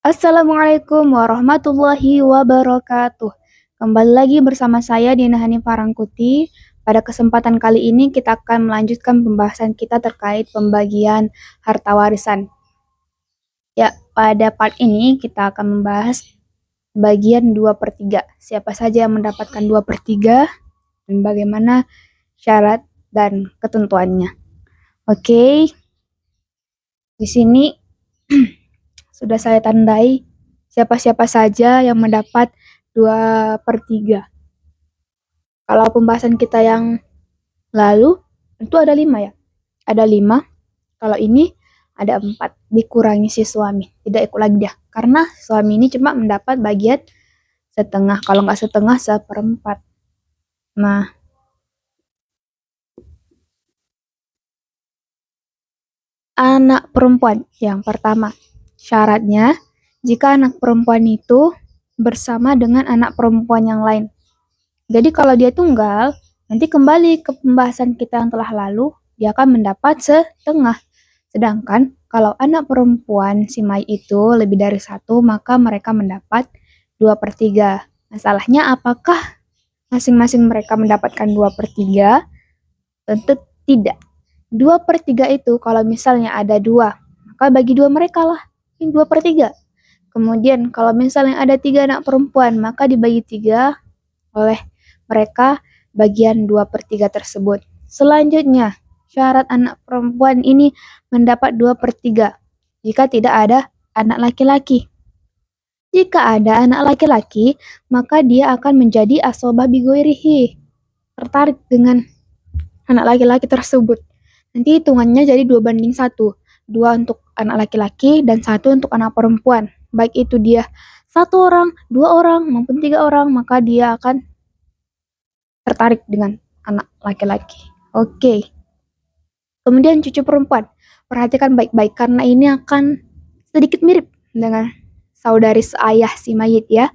Assalamualaikum warahmatullahi wabarakatuh. Kembali lagi bersama saya Dina Hani Parangkuti. Pada kesempatan kali ini kita akan melanjutkan pembahasan kita terkait pembagian harta warisan. Ya, pada part ini kita akan membahas bagian 2/3. Siapa saja yang mendapatkan 2/3 dan bagaimana syarat dan ketentuannya. Oke, di sini sudah saya tandai siapa-siapa saja yang mendapat 2/3. Kalau pembahasan kita yang lalu, itu ada 5 ya? Ada 5, kalau ini ada 4, dikurangi si suami. Tidak ikut lagi dia, karena suami ini cuma mendapat bagian setengah, kalau nggak setengah, 1/4. Nah, anak perempuan yang pertama. Syaratnya, jika anak perempuan itu bersama dengan anak perempuan yang lain. Jadi kalau dia tunggal, nanti kembali ke pembahasan kita yang telah lalu, dia akan mendapat setengah. Sedangkan kalau anak perempuan si Mai itu lebih dari satu, maka mereka mendapat 2/3. Masalahnya apakah masing-masing mereka mendapatkan 2/3? Tentu tidak. 2/3 itu kalau misalnya ada 2, maka bagi 2 mereka lah. Ini 2/3. Kemudian kalau misalnya ada 3 anak perempuan, maka dibagi 3 oleh mereka bagian 2/3 tersebut. Selanjutnya, syarat anak perempuan ini mendapat 2/3 jika tidak ada anak laki-laki. Jika ada anak laki-laki, maka dia akan menjadi asobah bigoirihi, tertarik dengan anak laki-laki tersebut. Nanti hitungannya jadi 2/1. 2 untuk anak laki-laki dan 1 untuk anak perempuan. Baik itu dia 1 orang, 2 orang, maupun 3 orang, maka dia akan tertarik dengan anak laki-laki. Oke. Kemudian cucu perempuan. Perhatikan baik-baik karena ini akan sedikit mirip dengan saudari seayah si mayit ya.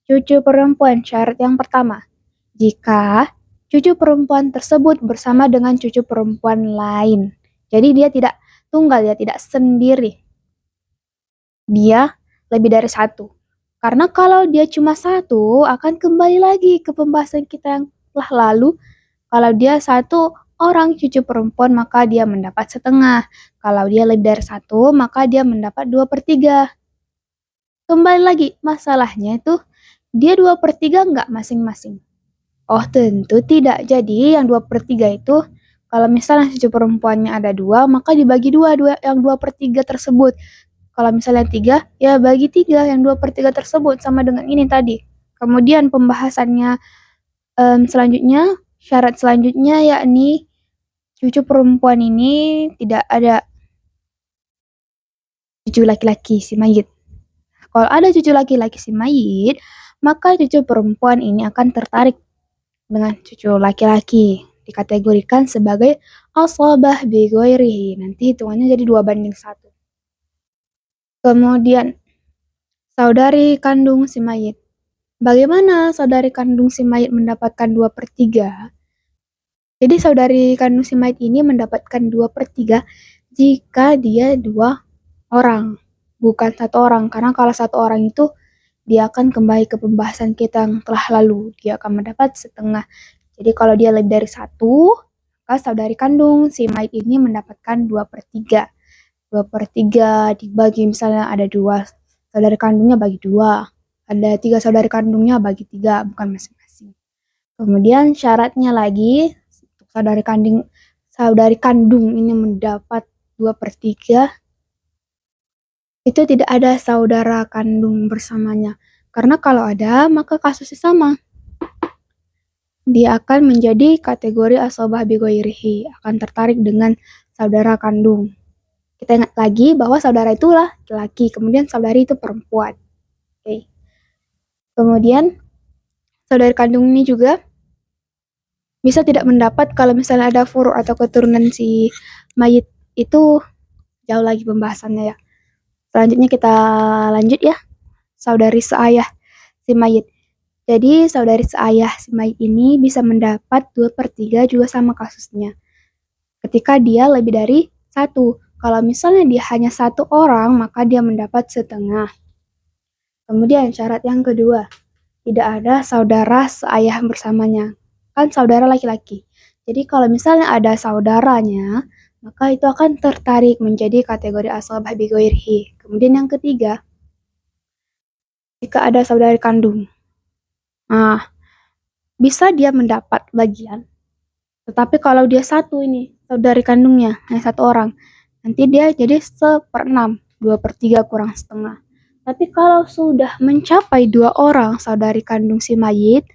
Cucu perempuan, syarat yang pertama. Jika cucu perempuan tersebut bersama dengan cucu perempuan lain. Jadi dia tidak tunggal ya, tidak sendiri. Dia lebih dari satu. Karena kalau dia cuma satu, akan kembali lagi ke pembahasan kita yang telah lalu. Kalau dia satu orang cucu perempuan, maka dia mendapat setengah. Kalau dia lebih dari satu, maka dia mendapat 2/3. Kembali lagi, masalahnya itu dia 2/3 nggak masing-masing? Oh tentu tidak. Jadi yang 2/3 itu, kalau misalnya cucu perempuannya ada 2, maka dibagi 2, yang 2/3 tersebut. Kalau misalnya 3, ya bagi 3 yang 2/3 tersebut, sama dengan ini tadi. Kemudian pembahasannya selanjutnya, syarat selanjutnya yakni cucu perempuan ini tidak ada cucu laki-laki si mayit. Kalau ada cucu laki-laki si mayit, maka cucu perempuan ini akan tertarik dengan cucu laki-laki. Dikategorikan sebagai ashabah bigoirihi. Nanti hitungannya jadi 2/1. Kemudian, saudari kandung si mayit. Bagaimana saudari kandung si mayit mendapatkan 2/3? Jadi saudari kandung si mayit ini mendapatkan 2/3 jika dia 2 orang, bukan 1 orang. Karena kalau 1 orang itu dia akan kembali ke pembahasan kita yang telah lalu. Dia akan mendapat setengah. Jadi kalau dia lebih dari 1, maka saudari kandung si mayit ini mendapatkan 2/3. 2/3 dibagi, misalnya ada 2 saudari kandungnya, bagi 2. Ada 3 saudari kandungnya, bagi 3, bukan masing-masing. Kemudian syaratnya lagi, saudari kandung ini mendapat 2/3, itu tidak ada saudara kandung bersamanya. Karena kalau ada, maka kasusnya sama. Dia akan menjadi kategori asobah bigoirihi, akan tertarik dengan saudara kandung. Kita ingat lagi bahwa saudara itulah laki, kemudian saudari itu perempuan. Oke. Kemudian saudari kandung ini juga bisa tidak mendapat kalau misalnya ada furu atau keturunan si mayit itu, jauh lagi pembahasannya ya. Selanjutnya kita lanjut ya, saudari seayah si mayit. Jadi saudari seayah si mayit ini bisa mendapat 2/3 juga sama kasusnya. Ketika dia lebih dari 1. Kalau misalnya dia hanya 1 orang, maka dia mendapat setengah. Kemudian syarat yang kedua, tidak ada saudara seayah bersamanya. Kan saudara laki-laki. Jadi kalau misalnya ada saudaranya, maka itu akan tertarik menjadi kategori ashabah bi ghairihi. Kemudian yang ketiga, jika ada saudari kandung. Nah, bisa dia mendapat bagian. Tetapi kalau dia satu ini, saudari kandungnya, hanya satu orang, nanti dia jadi 1/6, 2/3 kurang setengah. Tapi kalau sudah mencapai 2 orang saudari kandung si mayit,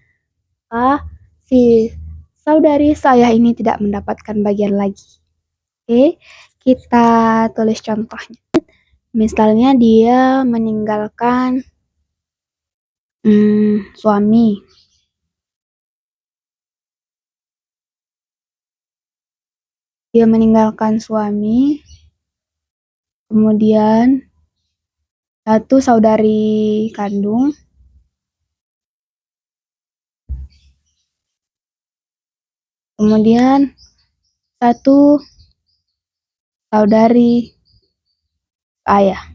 si saudari saya ini tidak mendapatkan bagian lagi. Oke, kita tulis contohnya. Misalnya dia meninggalkan suami. Dia meninggalkan suami, kemudian satu saudari kandung, kemudian satu saudari ayah.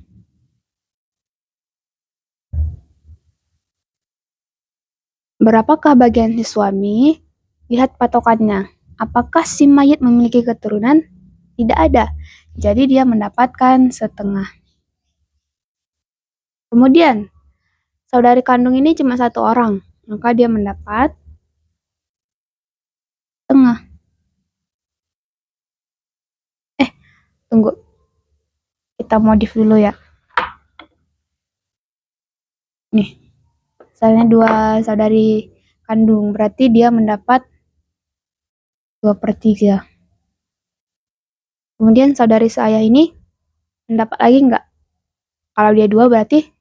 Berapakah bagian si suami? Lihat patokannya. Apakah si mayit memiliki keturunan? Tidak ada. Jadi dia mendapatkan setengah. Kemudian, saudari kandung ini cuma satu orang. Maka dia mendapat setengah. Tunggu. Kita modif dulu ya. Nih. Misalnya 2 saudari kandung. Berarti dia mendapat 2/3. Kemudian saudari seayah ini mendapat lagi enggak? Kalau dia 2 berarti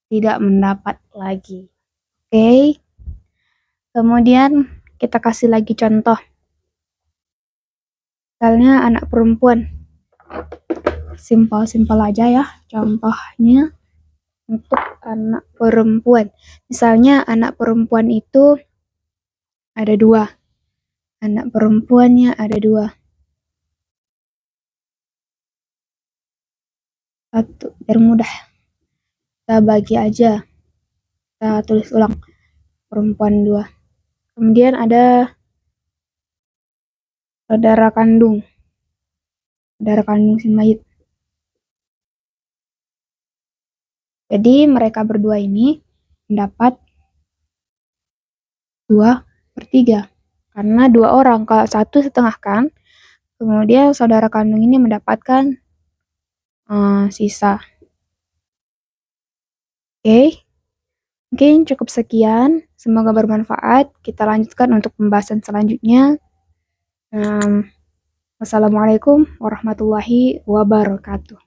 tidak mendapat lagi. Oke. Kemudian kita kasih lagi contoh. Misalnya anak perempuan. Simpel-simpel aja ya contohnya untuk anak perempuan. Misalnya anak perempuan itu ada 2. Anak perempuannya ada 2. 1, biar mudah. Kita bagi aja. Kita tulis ulang. Perempuan 2. Kemudian ada saudara kandung. Saudara kandung si mayit. Jadi mereka berdua ini mendapat 2/3. Karena 2 orang, kalau 1 setengah kan. Kemudian saudara kandung ini mendapatkan sisa. Oke. Mungkin cukup sekian. Semoga bermanfaat. Kita lanjutkan untuk pembahasan selanjutnya. Wassalamualaikum warahmatullahi wabarakatuh.